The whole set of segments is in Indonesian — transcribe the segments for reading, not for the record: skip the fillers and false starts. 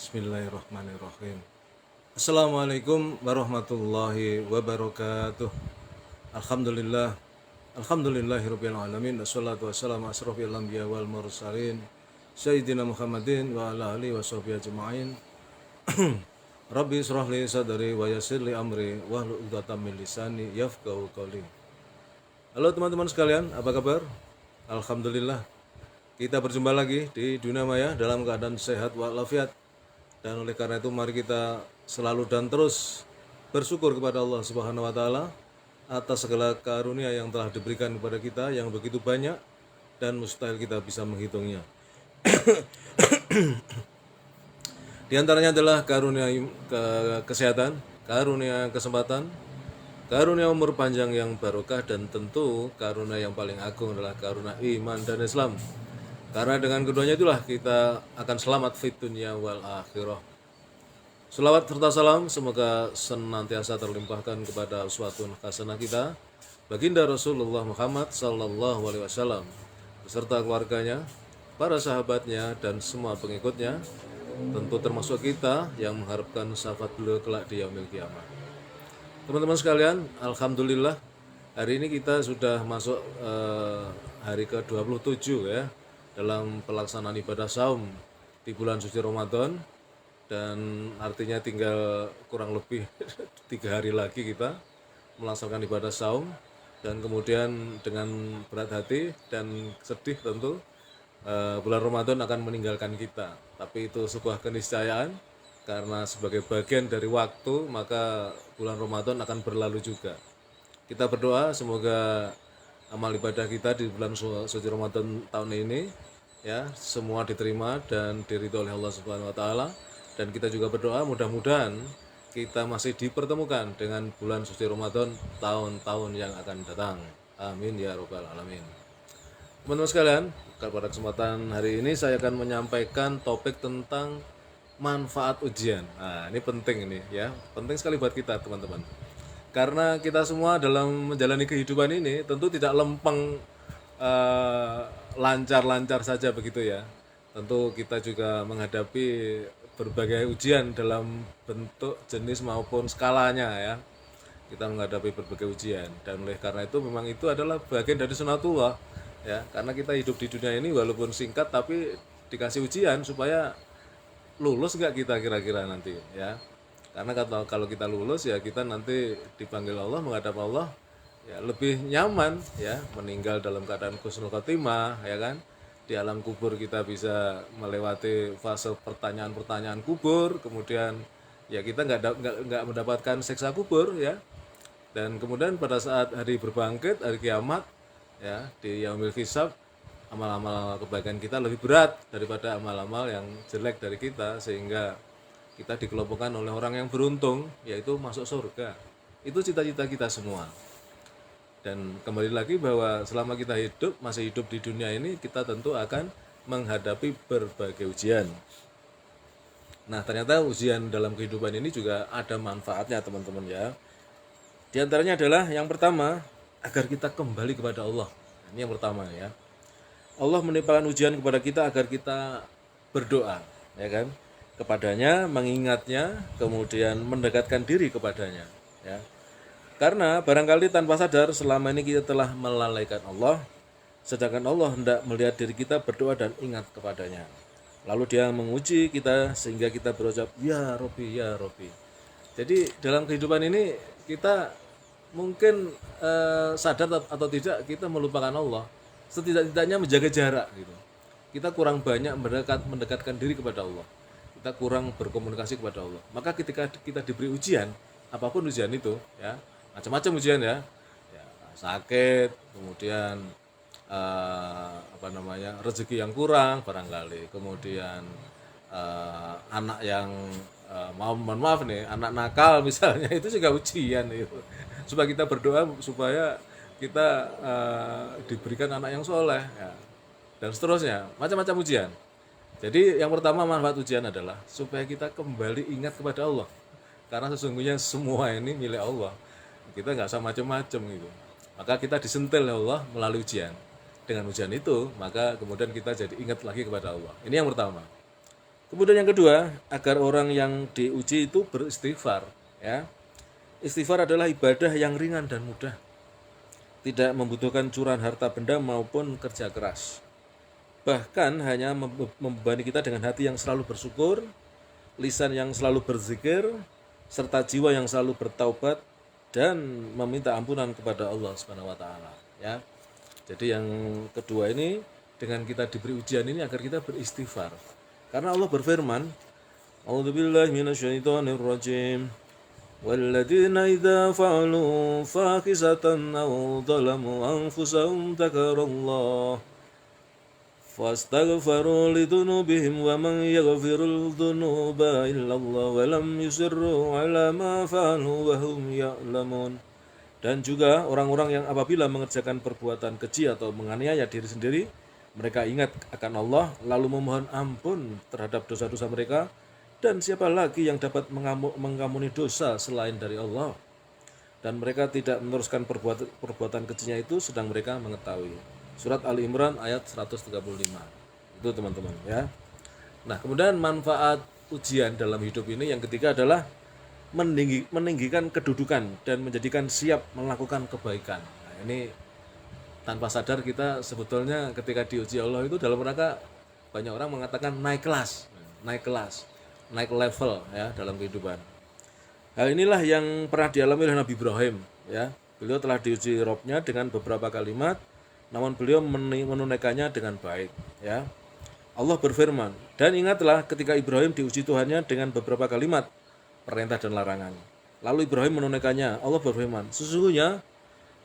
Bismillahirrahmanirrahim. Assalamualaikum warahmatullahi wabarakatuh. Alhamdulillah. Alhamdulillahirabbil alamin. Wassalatu wassalamu asrofil anbiya wal mursalin Sayyidina Muhammadin wa ala alihi washabihi ajma'in. Rabbi israh li sadri wa yassir li amri wahlul 'uqdatam min lisani yafqahu qawli. Halo teman-teman sekalian, apa kabar? Alhamdulillah. Kita berjumpa lagi di dunia maya dalam keadaan sehat walafiat. Dan oleh karena itu mari kita selalu dan terus bersyukur kepada Allah Subhanahu wa taala atas segala karunia yang telah diberikan kepada kita yang begitu banyak dan mustahil kita bisa menghitungnya. Di antaranya adalah karunia kesehatan, karunia kesempatan, karunia umur panjang yang barokah, dan tentu karunia yang paling agung adalah karunia iman dan Islam. Karena dengan keduanya itulah kita akan selamat fit dunya wal akhirah. Selawat serta salam semoga senantiasa terlimpahkan kepada uswatun hasanah kita, baginda Rasulullah Muhammad sallallahu alaihi wasallam beserta keluarganya, para sahabatnya dan semua pengikutnya, tentu termasuk kita yang mengharapkan syafaat beliau kelak di yaumil qiyamah. Teman-teman sekalian, alhamdulillah hari ini kita sudah masuk hari ke-27 ya dalam pelaksanaan ibadah saum di bulan suci Ramadan, dan artinya tinggal kurang lebih 3 hari lagi kita melaksanakan ibadah saum, dan kemudian dengan berat hati dan sedih tentu bulan Ramadan akan meninggalkan kita, tapi itu sebuah keniscayaan karena sebagai bagian dari waktu maka bulan Ramadan akan berlalu juga. Kita berdoa semoga amal ibadah kita di bulan suci Ramadan tahun ini ya semua diterima dan diridhoi oleh Allah Subhanahu wa taala, dan kita juga berdoa mudah-mudahan kita masih dipertemukan dengan bulan suci Ramadan tahun-tahun yang akan datang. Amin ya rabbal alamin. Teman-teman sekalian, pada kesempatan hari ini saya akan menyampaikan topik tentang manfaat ujian. Nah, ini penting ini ya, penting sekali buat kita teman-teman. Karena kita semua dalam menjalani kehidupan ini tentu tidak lempeng lancar-lancar saja begitu ya. Tentu kita juga menghadapi berbagai ujian dalam bentuk, jenis maupun skalanya ya. Kita menghadapi berbagai ujian, dan oleh karena itu memang itu adalah bagian dari sunatullah ya. Karena kita hidup di dunia ini walaupun singkat tapi dikasih ujian supaya lulus nggak kita kira-kira nanti ya. Karena kalau kita lulus ya kita nanti dipanggil Allah, menghadap Allah ya lebih nyaman ya, meninggal dalam keadaan husnul khotimah ya kan. Di alam kubur kita bisa melewati fase pertanyaan-pertanyaan kubur, kemudian ya kita nggak mendapatkan siksa kubur ya. Dan kemudian pada saat hari berbangkit, hari kiamat ya, di yaumil hisab, amal-amal kebaikan kita lebih berat daripada amal-amal yang jelek dari kita, sehingga kita dikelompokkan oleh orang yang beruntung, yaitu masuk surga. Itu cita-cita kita semua. Dan kembali lagi bahwa selama kita hidup, masih hidup di dunia ini, kita tentu akan menghadapi berbagai ujian. Nah, ternyata ujian dalam kehidupan ini juga ada manfaatnya teman-teman ya. Di antaranya adalah yang pertama, agar kita kembali kepada Allah. Ini yang pertama ya. Allah menimpakan ujian kepada kita agar kita berdoa, ya kan? Kepadanya, mengingatnya, kemudian mendekatkan diri kepadanya, ya. Karena barangkali tanpa sadar selama ini kita telah melalaikan Allah, sedangkan Allah hendak melihat diri kita berdoa dan ingat kepadanya. Lalu dia menguji kita sehingga kita berucap, ya Robi, ya Robi. Jadi dalam kehidupan ini kita mungkin sadar atau tidak kita melupakan Allah. Setidak-tidaknya menjaga jarak gitu. Kita kurang banyak mendekatkan diri kepada Allah. Kita kurang berkomunikasi kepada Allah. Maka ketika kita diberi ujian, apapun ujian itu ya, macam-macam ujian ya, sakit, kemudian rezeki yang kurang barangkali, kemudian anak yang mohon maaf nih, anak nakal misalnya, itu juga ujian itu. Supaya kita berdoa supaya kita diberikan anak yang soleh ya, dan seterusnya, macam-macam ujian. Jadi yang pertama manfaat ujian adalah supaya kita kembali ingat kepada Allah, karena sesungguhnya semua ini milik Allah, kita nggak usah macam-macam gitu. Maka kita disentil oleh Allah melalui ujian. Dengan ujian itu maka kemudian kita jadi ingat lagi kepada Allah. Ini yang pertama. Kemudian yang kedua, agar orang yang diuji itu beristighfar, ya. Istighfar adalah ibadah yang ringan dan mudah, tidak membutuhkan curahan harta benda maupun kerja keras. Bahkan hanya membebani kita dengan hati yang selalu bersyukur, lisan yang selalu berzikir, serta jiwa yang selalu bertaubat dan meminta ampunan kepada Allah Subhanahu wa taala, ya. Jadi yang kedua ini, dengan kita diberi ujian ini agar kita beristighfar. Karena Allah berfirman, A'udzubillahi minasyaitonir rajim. Walladzina idza fa'alu fahisatan aw dhalamu anfusahum dzakarallaha fastaghfaru lidunubihim wa man yaghfirul dunuba illallah wa lam yusirru ala ma fa'alu wa hum ya'lamun. Dan juga orang-orang yang apabila mengerjakan perbuatan keji atau menganiaya diri sendiri, mereka ingat akan Allah lalu memohon ampun terhadap dosa-dosa mereka, dan siapa lagi yang dapat mengampuni dosa selain dari Allah. Dan mereka tidak meneruskan perbuatan kejinya itu sedang mereka mengetahui. Surat Ali Imran ayat 135. Itu teman-teman, ya. Nah, kemudian manfaat ujian dalam hidup ini yang ketiga adalah meninggikan kedudukan dan menjadikan siap melakukan kebaikan. Nah, ini tanpa sadar kita sebetulnya ketika diuji Allah itu dalam rangka, banyak orang mengatakan naik kelas, naik level, ya, dalam kehidupan. Hal inilah yang pernah dialami oleh Nabi Ibrahim, ya. Beliau telah diuji Robnya dengan beberapa kalimat, namun beliau menunaikannya dengan baik, ya. Allah berfirman, dan ingatlah ketika Ibrahim diuji Tuhannya dengan beberapa kalimat, perintah dan larangan. Lalu Ibrahim menunaikannya. Allah berfirman, sesungguhnya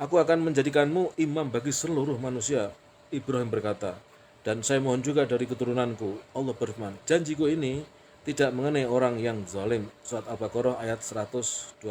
aku akan menjadikanmu imam bagi seluruh manusia. Ibrahim berkata, dan saya mohon juga dari keturunanku. Allah berfirman, janjiku ini tidak mengenai orang yang zalim. Surat Al-Baqarah ayat 124,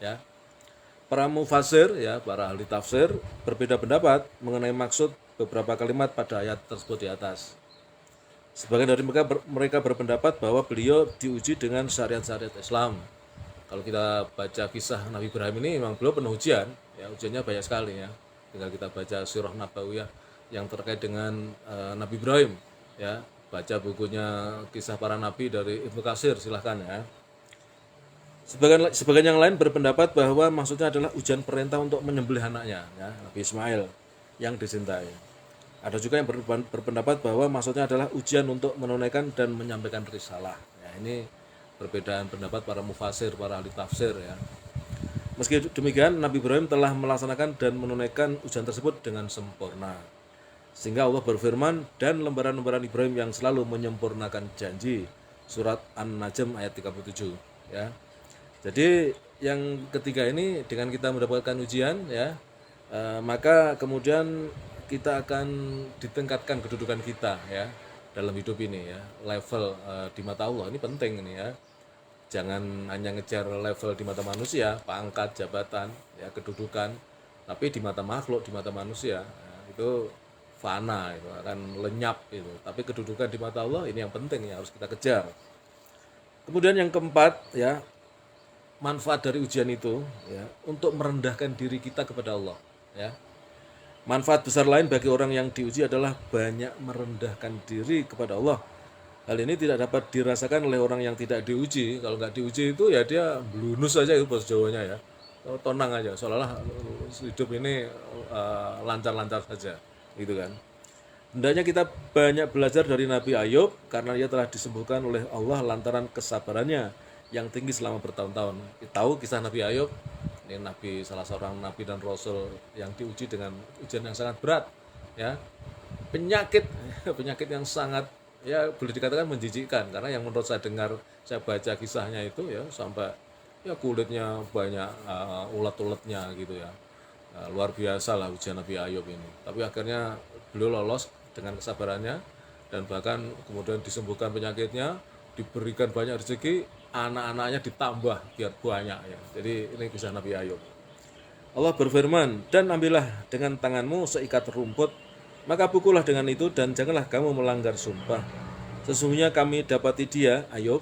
ya. Para mufasir, ya, para ahli tafsir berbeda pendapat mengenai maksud beberapa kalimat pada ayat tersebut di atas. Sebagian dari mereka berpendapat bahwa beliau diuji dengan syariat-syariat Islam. Kalau kita baca kisah Nabi Ibrahim ini, memang beliau penuh ujian, ya, ujiannya banyak sekali, ya. Tinggal kita baca Sirah Nabawiyah yang terkait dengan Nabi Ibrahim, ya. Baca bukunya Kisah Para Nabi dari Ibnu Katsir, silahkan, ya. Sebagian yang lain berpendapat bahwa maksudnya adalah ujian perintah untuk menyembelih anaknya, ya, Nabi Ismail yang dicintai. Ada juga yang berpendapat bahwa maksudnya adalah ujian untuk menunaikan dan menyampaikan risalah. Ya, ini perbedaan pendapat para mufasir, para ahli tafsir, ya. Meski demikian, Nabi Ibrahim telah melaksanakan dan menunaikan ujian tersebut dengan sempurna. Sehingga Allah berfirman, dan lembaran-lembaran Ibrahim yang selalu menyempurnakan janji. Surat An-Najm ayat 37, ya. Jadi yang ketiga ini, dengan kita mendapatkan ujian, ya, maka kemudian kita akan ditingkatkan kedudukan kita, ya, dalam hidup ini, ya. Level di mata Allah ini penting ini, ya. Jangan hanya ngejar level di mata manusia, pangkat, jabatan, ya, kedudukan, tapi di mata makhluk, di mata manusia, ya, itu fana, itu akan lenyap itu. Tapi kedudukan di mata Allah ini yang penting, yang harus kita kejar. Kemudian yang keempat, ya, manfaat dari ujian itu, ya, untuk merendahkan diri kita kepada Allah, ya. Manfaat besar lain bagi orang yang diuji adalah banyak merendahkan diri kepada Allah. Hal ini tidak dapat dirasakan oleh orang yang tidak diuji. Kalau nggak diuji itu, ya, dia blunus saja, itu bahasa Jawanya, ya. Tonang aja, seolah-olah hidup ini lancar-lancar saja, gitu kan. Hendaknya kita banyak belajar dari Nabi Ayub karena dia telah disembuhkan oleh Allah lantaran kesabarannya yang tinggi selama bertahun-tahun. Kita tahu kisah Nabi Ayub. Ini nabi, salah seorang nabi dan rasul yang diuji dengan ujian yang sangat berat, ya. Penyakit yang sangat, ya, boleh dikatakan menjijikkan, karena yang menurut saya dengar, saya baca kisahnya itu, ya, sampai, ya, kulitnya banyak ulet-uletnya gitu, ya. Luar biasa lah ujian Nabi Ayub ini. Tapi akhirnya beliau lolos dengan kesabarannya, dan bahkan kemudian disembuhkan penyakitnya, diberikan banyak rezeki, anak-anaknya ditambah biar banyak, ya. Jadi ini kisah Nabi Ayub. Allah berfirman, dan ambillah dengan tanganmu seikat rumput, maka pukullah dengan itu, dan janganlah kamu melanggar sumpah. Sesungguhnya kami dapati dia, Ayub,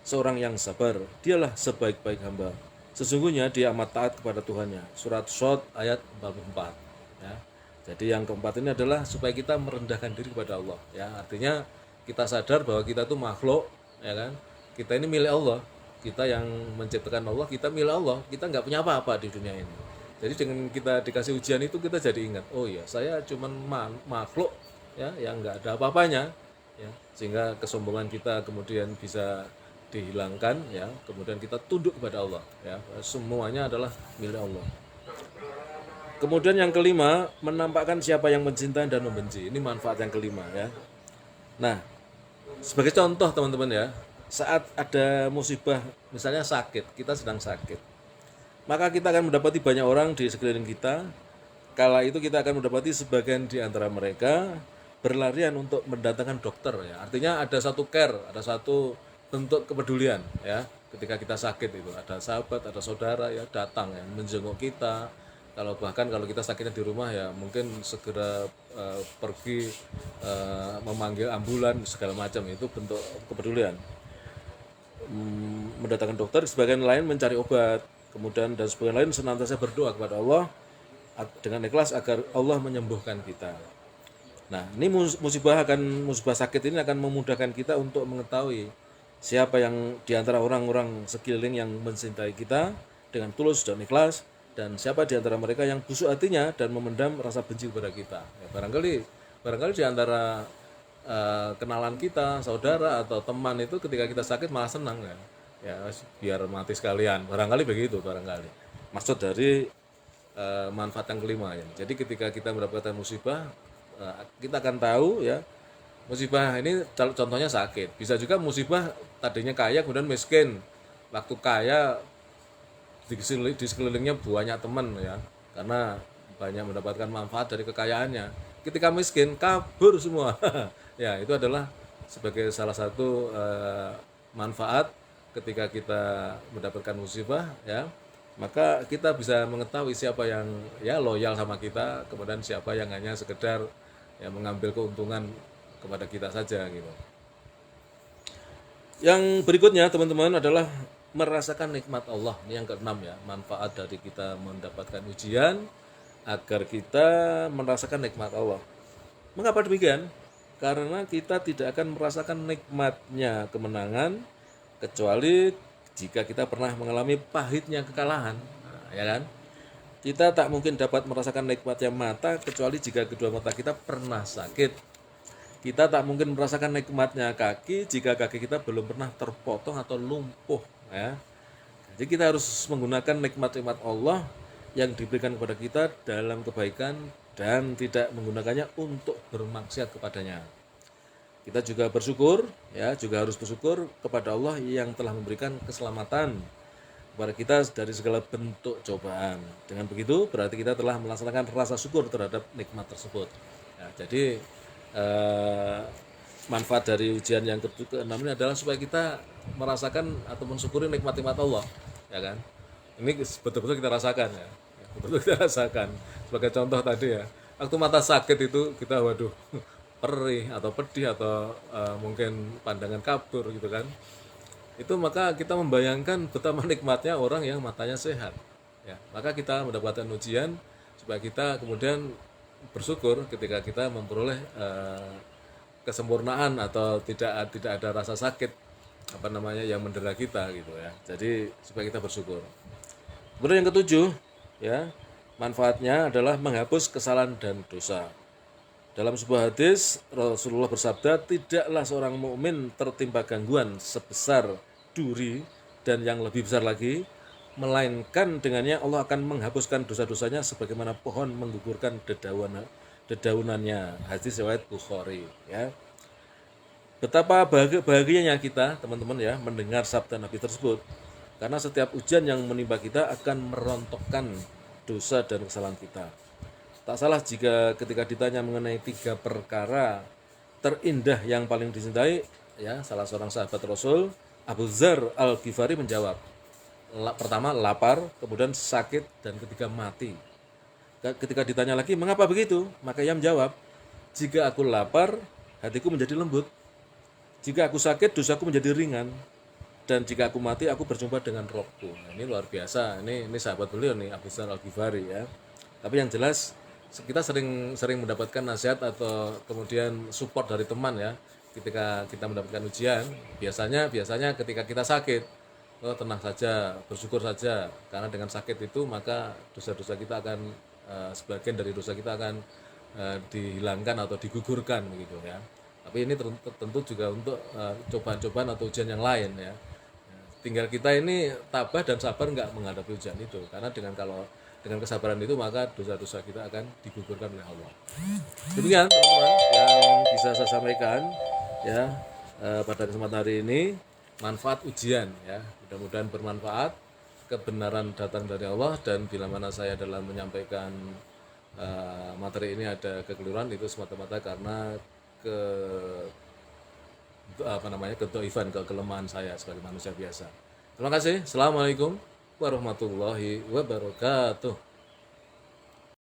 seorang yang sabar. Dialah sebaik-baik hamba. Sesungguhnya dia amat taat kepada Tuhannya. Surat Shad ayat 44, ya. Jadi yang keempat ini adalah supaya kita merendahkan diri kepada Allah, ya. Artinya kita sadar bahwa kita tuh makhluk, ya kan? Kita ini milik Allah. Kita yang menciptakan Allah, kita milik Allah. Kita nggak punya apa-apa di dunia ini. Jadi dengan kita dikasih ujian itu kita jadi ingat, oh iya, saya cuman makhluk ya yang nggak ada apa-apanya ya. Sehingga kesombongan kita kemudian bisa dihilangkan ya. Kemudian kita tunduk kepada Allah ya. Semuanya adalah milik Allah. Kemudian yang kelima, menampakkan siapa yang mencintai dan membenci. Ini manfaat yang kelima ya. Nah, sebagai contoh teman-teman ya, saat ada musibah, misalnya sakit, kita sedang sakit, maka kita akan mendapati banyak orang di sekeliling kita. Kala itu kita akan mendapati sebagian di antara mereka berlarian untuk mendatangkan dokter ya. Artinya ada satu care, ada satu bentuk kepedulian ya. Ketika kita sakit itu ada sahabat, ada saudara ya datang ya menjenguk kita. Kalau kita sakitnya di rumah ya mungkin segera pergi memanggil ambulan segala macam, itu bentuk kepedulian. Mendatangkan dokter, sebagian lain mencari obat, kemudian dan sebagian lain senantiasa berdoa kepada Allah dengan ikhlas agar Allah menyembuhkan kita. Nah, ini musibah sakit ini akan memudahkan kita untuk mengetahui siapa yang di antara orang-orang sekeliling yang mencintai kita dengan tulus dan ikhlas, dan siapa di antara mereka yang busuk hatinya dan memendam rasa benci kepada kita. Ya, barangkali di antara kenalan kita, saudara atau teman itu ketika kita sakit malah senang ya. Ya biar mati sekalian. Barangkali begitu barangkali. Maksud dari manfaat yang kelima ya. Jadi ketika kita mendapatkan musibah, kita akan tahu ya, musibah ini contohnya sakit. Bisa juga musibah tadinya kaya kemudian miskin. Waktu kaya di sekelilingnya banyak teman ya, karena banyak mendapatkan manfaat dari kekayaannya. Ketika miskin kabur semua. Ya, itu adalah sebagai salah satu manfaat ketika kita mendapatkan musibah ya. Maka kita bisa mengetahui siapa yang ya loyal sama kita, kemudian siapa yang hanya sekedar ya mengambil keuntungan kepada kita saja gitu. Yang berikutnya teman-teman adalah merasakan nikmat Allah. Ini yang keenam ya, manfaat dari kita mendapatkan ujian agar kita merasakan nikmat Allah. Mengapa demikian? Karena kita tidak akan merasakan nikmatnya kemenangan kecuali jika kita pernah mengalami pahitnya kekalahan. Nah, ya kan? Kita tak mungkin dapat merasakan nikmatnya mata kecuali jika kedua mata kita pernah sakit. Kita tak mungkin merasakan nikmatnya kaki jika kaki kita belum pernah terpotong atau lumpuh ya. Jadi kita harus menggunakan nikmat-nikmat Allah yang diberikan kepada kita dalam kebaikan dan tidak menggunakannya untuk bermaksiat kepadanya. Kita juga bersyukur ya, juga harus bersyukur kepada Allah yang telah memberikan keselamatan kepada kita dari segala bentuk cobaan. Dengan begitu berarti kita telah melaksanakan rasa syukur terhadap nikmat tersebut. Ya, jadi manfaat dari ujian yang ke-6 ini adalah supaya kita merasakan atau mensyukuri nikmat-nikmat Allah, ya kan? Ini betul-betul kita rasakan ya. Betul kita rasakan. Sebagai contoh tadi ya, waktu mata sakit itu kita waduh perih atau pedih atau mungkin pandangan kabur gitu kan. Itu maka kita membayangkan betapa nikmatnya orang yang matanya sehat. Ya, maka kita mendapatkan ujian supaya kita kemudian bersyukur ketika kita memperoleh kesempurnaan atau tidak ada rasa sakit yang mendera kita gitu ya. Jadi supaya kita bersyukur. Kemudian yang ketujuh ya, manfaatnya adalah menghapus kesalahan dan dosa. Dalam sebuah hadis Rasulullah bersabda, tidaklah seorang mukmin tertimpa gangguan sebesar duri dan yang lebih besar lagi, melainkan dengannya Allah akan menghapuskan dosa-dosanya sebagaimana pohon menggugurkan dedaunannya. Hadis riwayat Bukhari ya. Betapa bahagianya kita teman-teman ya mendengar sabda Nabi tersebut, karena setiap ujian yang menimpa kita akan merontokkan dosa dan kesalahan kita. Tak salah jika ketika ditanya mengenai 3 perkara terindah yang paling dicintai ya, salah seorang sahabat Rasul Abu Dzar Al-Ghifari menjawab, pertama lapar, kemudian sakit, dan ketiga mati. Ketika ditanya lagi mengapa begitu, maka ia menjawab, jika aku lapar hatiku menjadi lembut, jika aku sakit dosaku menjadi ringan, dan jika aku mati aku berjumpa dengan Robku. Nah, ini luar biasa, ini sahabat beliau nih Abu Dzar Al-Ghifari ya. Tapi yang jelas kita sering mendapatkan nasihat atau kemudian support dari teman ya, ketika kita mendapatkan ujian, biasanya ketika kita sakit, oh tenang saja, bersyukur saja, karena dengan sakit itu maka dosa-dosa kita akan sebagian dari dosa kita akan dihilangkan atau digugurkan begitu ya. Tapi ini tentu juga untuk cobaan-cobaan atau ujian yang lain ya. Tinggal kita ini tabah dan sabar nggak menghadapi ujian itu, karena dengan kesabaran itu maka dosa-dosa kita akan digugurkan oleh Allah. Demikian teman-teman yang bisa saya sampaikan ya pada kesempatan hari ini, manfaat ujian ya, mudah-mudahan bermanfaat. Kebenaran datang dari Allah, dan bila mana saya dalam menyampaikan materi ini ada kekeliruan, itu semata-mata karena kedhaifan, kelemahan saya sebagai manusia biasa. Terima kasih. Assalamualaikum warahmatullahi wabarakatuh.